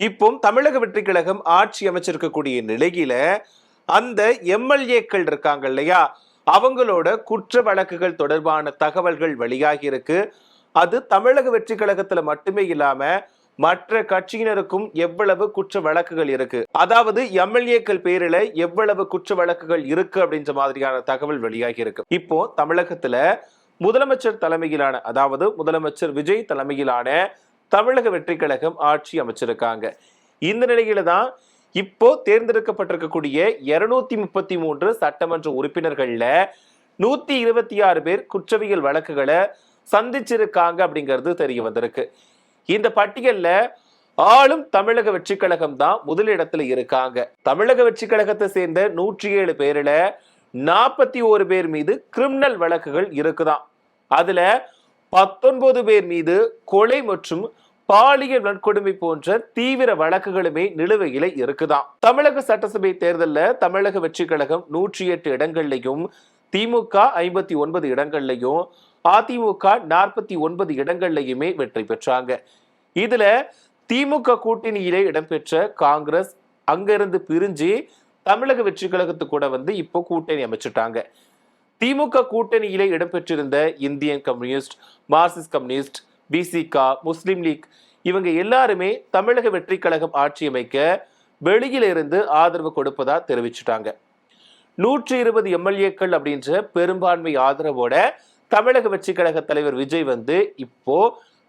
இப்போ தமிழக வெற்றி கழகம் ஆட்சி அமைச்சிருக்கக்கூடிய நிலையில அந்த எம்எல்ஏக்கள் இருக்காங்க இல்லையா, அவங்களோட குற்ற வழக்குகள் தொடர்பான தகவல்கள் வெளியாகி இருக்கு. அது தமிழக வெற்றி கழகத்துல மட்டுமே இல்லாம மற்ற கட்சியினருக்கும் எவ்வளவு குற்ற வழக்குகள் இருக்கு, அதாவது எம்எல்ஏக்கள் பேரில எவ்வளவு குற்ற வழக்குகள் இருக்கு அப்படின்ற மாதிரியான தகவல் வெளியாகி இருக்கு. இப்போ தமிழகத்துல முதலமைச்சர் தலைமையிலான, அதாவது முதலமைச்சர் விஜய் தலைமையிலான தமிழக வெற்றி கழகம் ஆட்சி அமைச்சிருக்காங்க. இந்த நிலையில தான் இப்போ தேர்ந்தெடுக்கப்பட்டிருக்கக்கூடிய 233 சட்டமன்ற உறுப்பினர்கள்ல 126 பேர் குற்றவியல் வழக்குகளை சந்திச்சிருக்காங்க அப்படிங்கிறது தெரிய வந்திருக்கு. இந்த பட்டியல்ல ஆளும் தமிழக வெற்றி கழகம் தான் முதலிடத்துல இருக்காங்க. தமிழக வெற்றி கழகத்தை சேர்ந்த 107 பேர்ல 41 பேர் மீது கிரிமினல் வழக்குகள் இருக்குதான். அதுல 19 பேர் மீது கொலை மற்றும் பாலியல் வன்கொடுமை போன்ற தீவிர வழக்குகளுமே நிலுவையில இருக்குதாம். தமிழக சட்டசபை தேர்தலில் தமிழக வெற்றி கழகம் 108 இடங்கள்லையும், திமுக 59 இடங்கள்லையும், அதிமுக 49 இடங்கள்லையுமே வெற்றி பெற்றாங்க. இதுல திமுக கூட்டணியிலே இடம்பெற்ற காங்கிரஸ் அங்கிருந்து பிரிஞ்சு தமிழக வெற்றி கழகத்து கூட இப்போ கூட்டணி அமைச்சிட்டாங்க. திமுக கூட்டணியிலே இடம்பெற்றிருந்த இந்தியன் கம்யூனிஸ்ட், மார்க்சிஸ்ட் கம்யூனிஸ்ட், பிசிக, முஸ்லிம் லீக் இவங்க எல்லாருமே தமிழக வெற்றி கழகம் ஆட்சி அமைக்க வெளியிலிருந்து ஆதரவு கொடுப்பதா தெரிவிச்சுட்டாங்க. 120 எம்எல்ஏக்கள் அப்படின்ற பெரும்பான்மை ஆதரவோட தமிழக வெற்றி கழக தலைவர் விஜய் இப்போ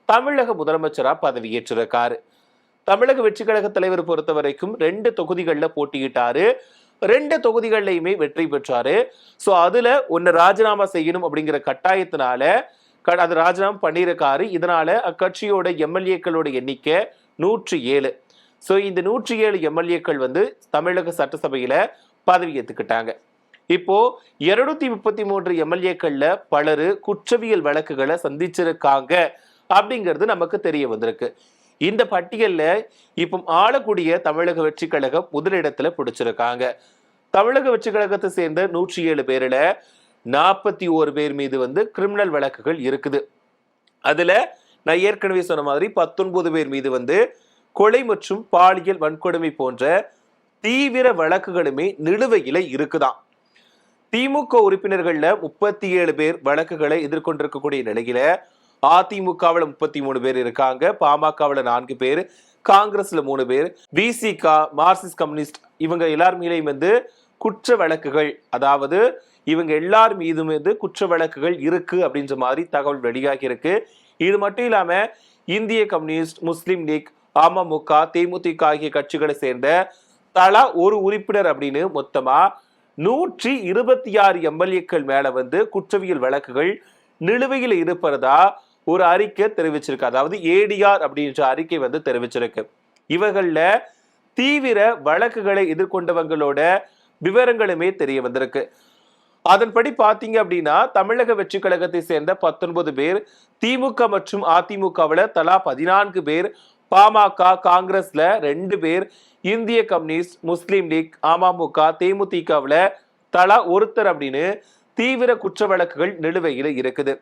தமிழக முதலமைச்சரா பதவியேற்றிருக்காரு. தமிழக வெற்றி கழக தலைவர் பொறுத்த வரைக்கும் 2 தொகுதிகளில் போட்டியிட்டாரு. 2 தொகுதிகள்லையுமே வெற்றி பெற்றாரு. ஸோ அதுல ஒன்னு ராஜினாமா செய்யணும் அப்படிங்கிற கட்டாயத்தினால அது ராஜினாமா பண்ணியிருக்காரு. இதனால அக்கட்சியோட எம்எல்ஏக்களோட எண்ணிக்கை 107. ஸோ இந்த 107 எம்எல்ஏக்கள் தமிழக சட்டசபையில பதவி ஏற்றுக்கிட்டாங்க. இப்போ 233 எம்எல்ஏக்கள்ல பலரு குற்றவியல் வழக்குகளை சந்திச்சிருக்காங்க அப்படிங்கிறது நமக்கு தெரிய வந்திருக்கு. இந்த பட்டியல்ல இப்போ ஆளக்கூடிய தமிழக வெற்றி கழகம் முதலிடத்துல பிடிச்சிருக்காங்க. தமிழக வெற்றி கழகத்தை சேர்ந்த 107 பேர்ல 41 பேர் மீது கிரிமினல் வழக்குகள் இருக்குது. அதுல நான் ஏற்கனவே சொன்ன மாதிரி 19 பேர் மீது கொலை மற்றும் பாலியல் வன்கொடுமை போன்ற தீவிர வழக்குகளுமே நிலுவையில இருக்குதான். திமுக உறுப்பினர்கள்ல 37 பேர் வழக்குகளை எதிர்கொண்டிருக்கக்கூடிய நிலையில அதிமுகவில் 33 பேர் இருக்காங்க, பாமகவில் 4 பேர், காங்கிரஸ்ல 3 பேர், பிசிக, மார்க்சிஸ்ட் கம்யூனிஸ்ட் இவங்க எல்லார் மீதும் குற்ற வழக்குகள், அதாவது இவங்க எல்லார் மீதும் குற்ற வழக்குகள் இருக்கு அப்படின்ற மாதிரி தகவல் வெளியாகி இருக்கு. இது மட்டும் இல்லாம இந்திய கம்யூனிஸ்ட், முஸ்லிம் லீக், அமமுக, தேமுதிக ஆகிய கட்சிகளை சேர்ந்த தலா ஒரு உறுப்பினர் அப்படின்னு மொத்தமா 126 எம்எல்ஏக்கள் மேல குற்றவியல் வழக்குகள் நிலுவையில் இருப்பதா ஒரு அறிக்கை தெரிவிச்சிருக்கு. அதாவது ஏடிஆர் அப்படின்ற அறிக்கை தெரிவிச்சிருக்கு. இவர்கள்ல தீவிர வழக்குகளை எதிர்கொண்டவங்களோட விவரங்களுமே தெரிய வந்திருக்கு. அதன்படி பாத்தீங்க அப்படின்னா தமிழக வெற்றி கழகத்தை சேர்ந்த 19 பேர், திமுக மற்றும் அதிமுகவில் தலா 14 பேர், பாமக, காங்கிரஸ்ல 2 பேர், இந்திய கம்யூனிஸ்ட், முஸ்லிம் லீக், அமமுக, தேமுதிகவில் தலா ஒருத்தர் அப்படின்னு தீவிர குற்ற வழக்குகள் நிலுவையில் இருக்குது.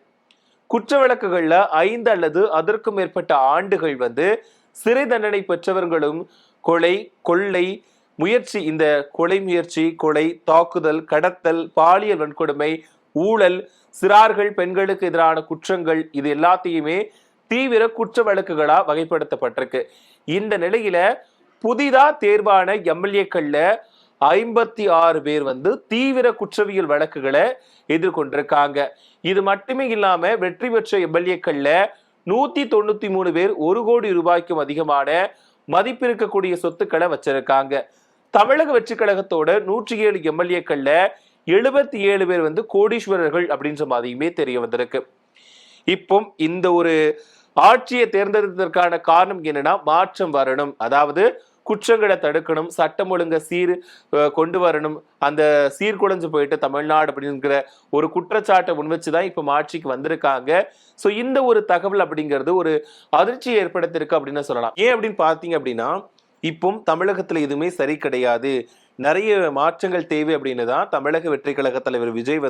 குற்ற வழக்குகள்ல 5 அல்லது அதற்கும் மேற்பட்ட ஆண்டுகள் சிறை தண்டனை பெற்றவர்களும் கொலை, கொள்ளை முயற்சி, இந்த கொலை முயற்சி, கொலை, தாக்குதல், கடத்தல், பாலியல் வன்கொடுமை, ஊழல், சிறார்கள், பெண்களுக்கு எதிரான குற்றங்கள் இது எல்லாத்தையுமே தீவிர குற்ற வழக்குகளா வகைப்படுத்தப்பட்டிருக்கு. இந்த நிலையில புதிதா தேர்வான எம்எல்ஏக்கள்ல 56 பேர் தீவிர குற்றவியல் வழக்குகளை எதிர்கொண்டிருக்காங்க. இது மட்டுமே இல்லாம வெற்றி பெற்ற எம்எல்ஏக்கள்ல 193 பேர் 1 கோடி ரூபாய்க்கும் அதிகமான மதிப்பிருக்கக்கூடிய சொத்துக்களை வச்சிருக்காங்க. தமிழக வெற்றி கழகத்தோட 107 எம்எல்ஏக்கள்ல 77 பேர் கோடீஸ்வரர்கள் அப்படின்ற மாதிரியுமே தெரிய வந்திருக்கு. இப்போ இந்த ஒரு ஆட்சியை தேர்ந்தெடுத்ததற்கான காரணம் என்னன்னா மாற்றம் வரணும், அதாவது குற்றங்களை தடுக்கணும், சட்டம் ஒழுங்க கொண்டு வரணும், அந்த சீர்குலைஞ்சு போயிட்டு தமிழ்நாடு அப்படிங்கிற ஒரு குற்றச்சாட்டை முன்வச்சுதான் இப்ப ஆட்சிக்கு வந்திருக்காங்க. சோ இந்த ஒரு தகவல் அப்படிங்கிறது ஒரு அதிர்ச்சியை ஏற்படுத்திருக்கு அப்படின்னு சொல்லலாம். ஏன் அப்படின்னு பாத்தீங்க அப்படின்னா இப்போ தமிழகத்துல எதுவுமே சரி கிடையாது, நிறைய மாற்றங்கள் தேவை அப்படின்னு தான் தமிழக வெற்றி கழக தலைவர் விஜய்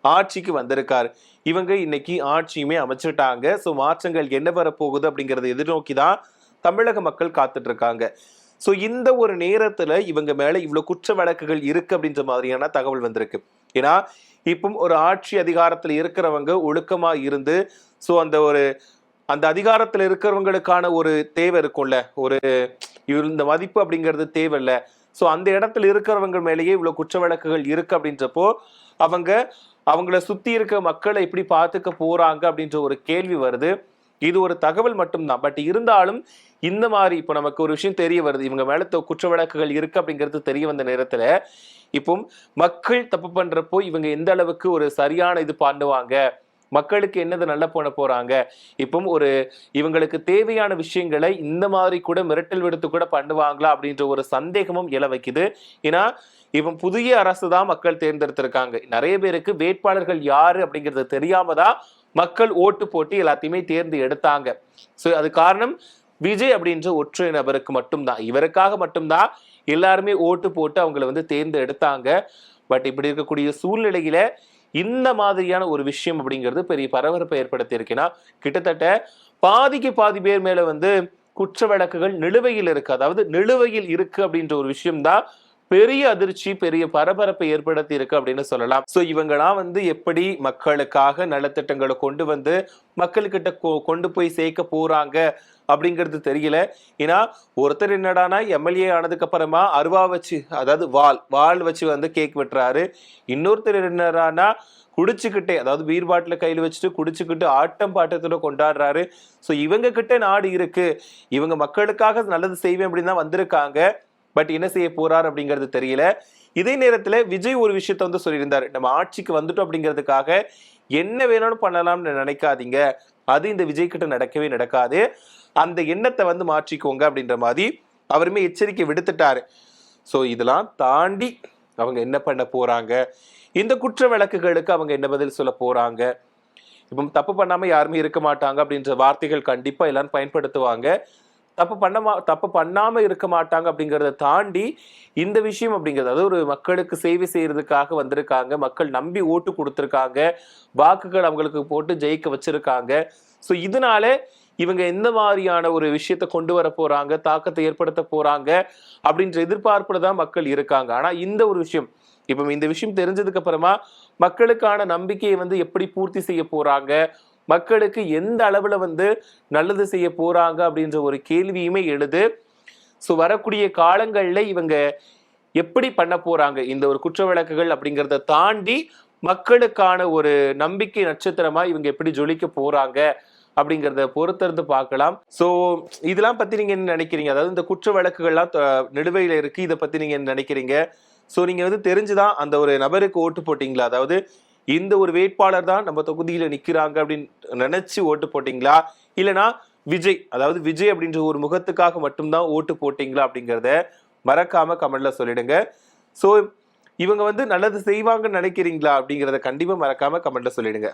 ஆட்சிக்கு வந்திருக்காரு. இவங்க இன்னைக்கு ஆட்சியுமே அமைச்சிட்டாங்க. ஸோ மாற்றங்கள் என்ன வரப்போகுது அப்படிங்கறத எதிர்நோக்கி தான் தமிழக மக்கள் காத்துட்டு இருக்காங்க. ஸோ இந்த ஒரு நேரத்துல இவங்க மேல இவ்வளவு குற்ற வழக்குகள் இருக்கு அப்படின்ற மாதிரியான தகவல் வந்திருக்கு. ஏன்னா இப்போ ஒரு ஆட்சி அதிகாரத்துல இருக்கிறவங்க ஒழுக்கமா இருந்து ஸோ அந்த அதிகாரத்துல இருக்கிறவங்களுக்கான ஒரு தேவை இருக்கும்ல, ஒரு இந்த மதிப்பு அப்படிங்கிறது தேவையில்ல. ஸோ அந்த இடத்துல இருக்கிறவங்க மேலேயே இவ்வளவு குற்ற வழக்குகள் இருக்கு அப்படின்றப்போ அவங்கள சுத்தி இருக்க மக்களை எப்படி பார்த்துக்க போறாங்க அப்படின்ற ஒரு கேள்வி வருது. இது ஒரு தகவல் மட்டும்தான். பட் இருந்தாலும் இந்த மாதிரி இப்போ நமக்கு ஒரு விஷயம் தெரிய வருது, இவங்க மேல குற்ற வழக்குகள் இருக்கு அப்படிங்கிறது தெரிய வந்த நேரத்துல இப்போ மக்கள் தப்பு பண்றப்போ இவங்க எந்த அளவுக்கு ஒரு சரியான இது பண்ணுவாங்க, மக்களுக்கு என்னது நல்ல பண்ண போறாங்க, இப்போ இவங்களுக்கு தேவையான விஷயங்களை இந்த மாதிரி கூட மிரட்டல் விடுத்து கூட பண்ணுவாங்களா அப்படின்ற ஒரு சந்தேகமும் எழ வைக்குது. ஏன்னா இப்போ புதிய அரசு தான் மக்கள் தேர்ந்தெடுத்திருக்காங்க. நிறைய பேருக்கு வேட்பாளர்கள் யாரு அப்படிங்கிறது தெரியாம தான் மக்கள் ஓட்டு போட்டு எல்லாத்தையுமே தேர்ந்து எடுத்தாங்க. ஸோ அது காரணம் விஜய் அப்படின்ற ஒற்றை நபருக்கு மட்டும்தான், இவருக்காக மட்டும்தான் எல்லாருமே ஓட்டு போட்டு அவங்கள தேர்ந்து எடுத்தாங்க. பட் இப்படி இருக்கக்கூடிய சூழ்நிலையில இந்த மாதிரியான ஒரு விஷயம் அப்படிங்கிறது பெரிய பரபரப்பை ஏற்படுத்தி இருக்குன்னா, கிட்டத்தட்ட பாதிக்கு பாதி பேர் மேல குற்ற வழக்குகள் நிலுவையில் இருக்கு. அதாவது நிலுவையில் இருக்கு அப்படின்ற ஒரு விஷயம் தான் பெரிய அதிர்ச்சி, பெரிய பரபரப்பை ஏற்படுத்தி இருக்கு அப்படின்னு சொல்லலாம். சோ இவங்கலாம் எப்படி மக்களுக்காக நலத்திட்டங்களை கொண்டு மக்கள்கிட்ட கொண்டு போய் சேர்க்க போறாங்க அப்படிங்கிறது தெரியல. ஏன்னா ஒருத்தர் என்னடானா எம்எல்ஏ ஆனதுக்கு அப்புறமா அருவா வச்சு, அதாவது வால் வச்சு கேக் வெட்டுறாரு. இன்னொருத்தர் என்னடானா குடிச்சுக்கிட்டே, அதாவது பீர் பாட்டில கையில் வச்சுட்டு குடிச்சுக்கிட்டு ஆட்டம் பாட்டத்தோட கொண்டாடுறாரு. ஸோ இவங்க கிட்ட நாடு இருக்கு, இவங்க மக்களுக்காக நல்லது செய்வேன் அப்படின்னு தான் வந்திருக்காங்க. பட் என்ன செய்ய போறாரு அப்படிங்கிறது தெரியல. இதே நேரத்துல விஜய் ஒரு விஷயத்த சொல்லியிருந்தாரு, நம்ம ஆட்சிக்கு வந்துட்டோம் அப்படிங்கிறதுக்காக என்ன வேணாலும் பண்ணலாம்னு நினைக்காதீங்க, அது இந்த விஜய் கிட்ட நடக்கவே நடக்காது, அந்த எண்ணத்தை மாற்றிக்கோங்க அப்படின்ற மாதிரி அவருமே எச்சரிக்கை விடுத்துட்டாரு. ஸோ இதெல்லாம் தாண்டி அவங்க என்ன பண்ண போறாங்க, இந்த குற்ற வழக்குகளுக்கு அவங்க என்ன பதில் சொல்ல போறாங்க, இப்போ தப்பு பண்ணாம யாருமே இருக்க மாட்டாங்க அப்படின்ற வார்த்தைகள் கண்டிப்பா எல்லாரும் பயன்படுத்துவாங்க. தப்பு பண்ணாம இருக்க மாட்டாங்க அப்படிங்கிறத தாண்டி இந்த விஷயம் அப்படிங்கிறது, அதாவது ஒரு மக்களுக்கு சேவை செய்யறதுக்காக வந்திருக்காங்க, மக்கள் நம்பி ஓட்டு கொடுத்துருக்காங்க, வாக்குகள் அவங்களுக்கு போட்டு ஜெயிக்க வச்சிருக்காங்க. ஸோ இதனால இவங்க எந்த மாதிரியான ஒரு விஷயத்த கொண்டு வர போறாங்க, தாக்கத்தை ஏற்படுத்த போறாங்க அப்படின்ற எதிர்பார்ப்புல தான் மக்கள் இருக்காங்க. ஆனா இந்த ஒரு விஷயம், இப்போ இந்த விஷயம் தெரிஞ்சதுக்கு அப்புறமா மக்களுக்கான நம்பிக்கையை எப்படி பூர்த்தி செய்ய போறாங்க, மக்களுக்கு எந்த அளவுல நல்லது செய்ய போறாங்க அப்படின்ற ஒரு கேள்வியுமே எழுது. ஸோ வரக்கூடிய காலங்கள்ல இவங்க எப்படி பண்ண போறாங்க, இந்த ஒரு குற்ற வழக்குகள் அப்படிங்கிறத தாண்டி மக்களுக்கான ஒரு நம்பிக்கை நட்சத்திரமா இவங்க எப்படி ஜொலிக்க போறாங்க அப்படிங்கிறத பொறுத்திருந்து பார்க்கலாம். ஸோ இதெல்லாம் பத்தி நீங்க என்ன நினைக்கிறீங்க? அதாவது இந்த குற்ற வழக்குகள்லாம் நிலுவையில இருக்கு, இதை பத்தி நீங்க என்ன நினைக்கிறீங்க? ஸோ நீங்க தெரிஞ்சுதான் அந்த ஒரு நபருக்கு ஓட்டு போட்டீங்களா, அதாவது இந்த ஒரு வேட்பாளர் தான் நம்ம தொகுதியில நிக்கிறாங்க அப்படின்னு நினைச்சு ஓட்டு போட்டீங்களா, இல்லைன்னா விஜய் அப்படின்ற ஒரு முகத்துக்காக மட்டும்தான் ஓட்டு போட்டீங்களா அப்படிங்கிறத மறக்காம கமெண்ட்ல சொல்லிடுங்க. ஸோ இவங்க நல்லது செய்வாங்கன்னு நினைக்கிறீங்களா அப்படிங்கிறத கண்டிப்பா மறக்காம கமெண்ட்ல சொல்லிடுங்க.